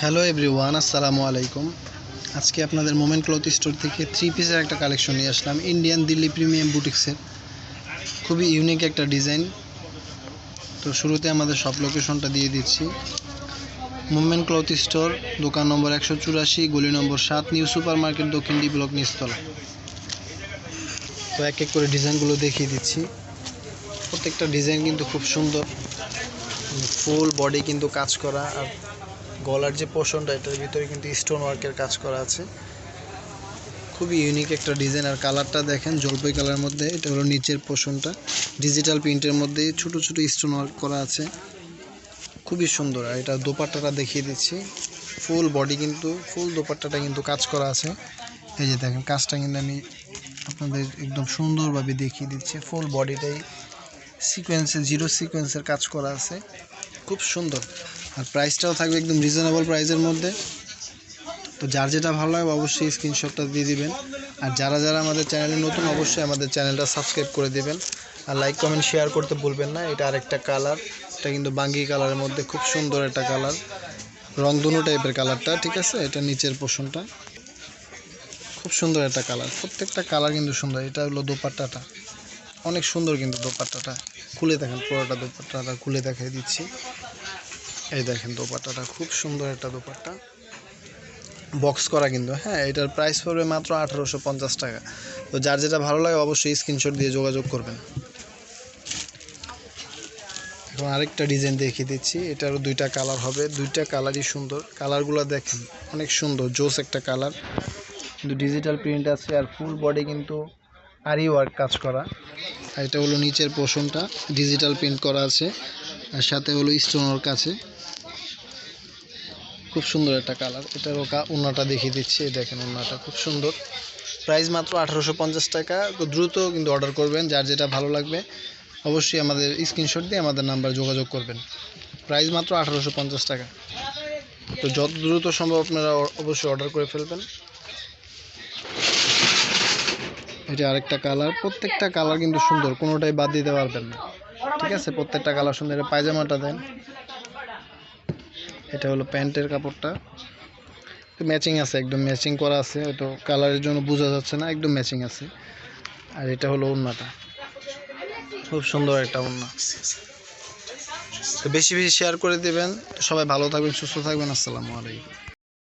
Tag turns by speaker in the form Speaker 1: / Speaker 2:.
Speaker 1: Hello everyone, আসসালামু আলাইকুম। আজকে আপনাদের মোমেন্ট ক্লথ স্টোর থেকে 3 পিসের একটা কালেকশন নিয়ে আসলাম। ইন্ডিয়ান দিল্লি প্রিমিয়াম বুটিক্সের খুবই ইউনিক একটা ডিজাইন। তো শুরুতে আমাদের সব লোকেশনটা দিয়ে দিচ্ছি। মোমেন্ট ক্লথ স্টোর, দোকান নম্বর 184, গলি নম্বর 7, নিউ সুপার মার্কেট, দক্ষিণ ডি ব্লক, নিচতলা। তো এক এক করে ডিজাইনগুলো দেখিয়ে দিচ্ছি। প্রত্যেকটা ডিজাইন কিন্তু খুব সুন্দর, ফুল বডি কিন্তু কাজ করা, আর গলার যে পোর্শনটা এটার ভিতরে কিন্তু স্টোন ওয়ার্কের কাজ করা আছে। খুবই ইউনিক একটা ডিজাইন। আর কালারটা দেখেন, জলপাই কালারের মধ্যে। এটা হলো নিচের পোর্শনটা, ডিজিটাল প্রিন্টের মধ্যে ছোট ছোট স্টোন ওয়ার্ক করা আছে, খুবই সুন্দর। আর এটা দোপাট্টাটা দেখিয়ে দিচ্ছি। ফুল বডি কিন্তু, ফুল দোপাট্টাটা কিন্তু কাজ করা আছে। এই যে দেখেন, কাজটা কিন্তু আমি আপনাদের একদম সুন্দরভাবে দেখিয়ে দিচ্ছি। ফুল বডিটাই সিকোয়েন্সে, জিরো সিকোয়েন্সের কাজ করা আছে, খুব সুন্দর। আর প্রাইসটাও থাকবে একদম রিজনেবল প্রাইসের মধ্যে। তো যার যেটা ভালো লাগে অবশ্যই স্ক্রিনশটটা দিয়ে দিবেন। আর যারা যারা আমাদের চ্যানেলে নতুন, অবশ্যই আমাদের চ্যানেলটা সাবস্ক্রাইব করে দিবেন। আর লাইক কমেন্ট শেয়ার করতে ভুলবেন না। এটা আরেকটা কালার, এটা কিন্তু বাঙ্গি কালারের মধ্যে, খুব সুন্দর একটা কালার, রংধনু টাইপের কালারটা, ঠিক আছে। এটা নিচের পোর্শনটা, খুব সুন্দর একটা কালার। প্রত্যেকটা কালার কিন্তু সুন্দর। এটা হলো দোপাট্টাটা, অনেক সুন্দর কিন্তু দোপাট্টাটা। খুলে দেখেন, পুরোটা দোপাট্টাটা খুলে দেখিয়ে দিচ্ছি। এই দেখেন দোপাট্টাটা, খুব সুন্দর একটা দোপাট্টা, বক্স করা কিন্তু। হ্যাঁ, এটার প্রাইস পড়বে মাত্র 1850 টাকা। তো যার যেটা ভালো লাগে অবশ্যই স্ক্রিনশট দিয়ে যোগাযোগ করবেন। এখন আরেকটা ডিজাইন দেখিয়ে দিচ্ছি। এটারও দুইটা কালার হবে, দুইটা কালারই সুন্দর। কালারগুলো দেখেন, অনেক সুন্দর, জোস একটা কালার। কিন্তু ডিজিটাল প্রিন্ট আছে, আর ফুল বডি কিন্তু আরি ওয়ার্ক কাজ করা। আর এটা হলো নিচের পোর্শনটা, ডিজিটাল প্রিন্ট করা আছে, আর সাথে হলো স্টোন ওয়ার্ক আছে, খুব সুন্দর একটা কালার। এটার ওড়নাটা দেখিয়ে দিচ্ছি। দেখেন, ওড়নাটা খুব সুন্দর। প্রাইস মাত্র 1850 টাকা। তো দ্রুত কিন্তু অর্ডার করবেন, যার যেটা ভালো লাগবে অবশ্যই আমাদের স্ক্রিনশট দিয়ে আমাদের নাম্বার যোগাযোগ করবেন। প্রাইস মাত্র 1850 টাকা। তো যত দ্রুত সম্ভব আপনারা অবশ্যই অর্ডার করে ফেলবেন। এটা আরেকটা কালার। প্রত্যেকটা কালার কিন্তু সুন্দর, কোনোটাই বাদ দিতে পারবেন না, ঠিক আছে। প্রত্যেকটা কালার সুন্দর। এটা পায়জামাটা দেন, এটা হলো প্যান্টের কাপড়টা, ম্যাচিং আছে, একদম ম্যাচিং করা আছে। হয়তো কালারের জন্য বোঝা যাচ্ছে না, একদম ম্যাচিং আছে। আর এটা হলো ওড়নাটা, খুব সুন্দর একটা ওড়না। তো বেশি বেশি শেয়ার করে দেবেন। সবাই ভালো থাকবেন, সুস্থ থাকবেন। আসসালামু আলাইকুম।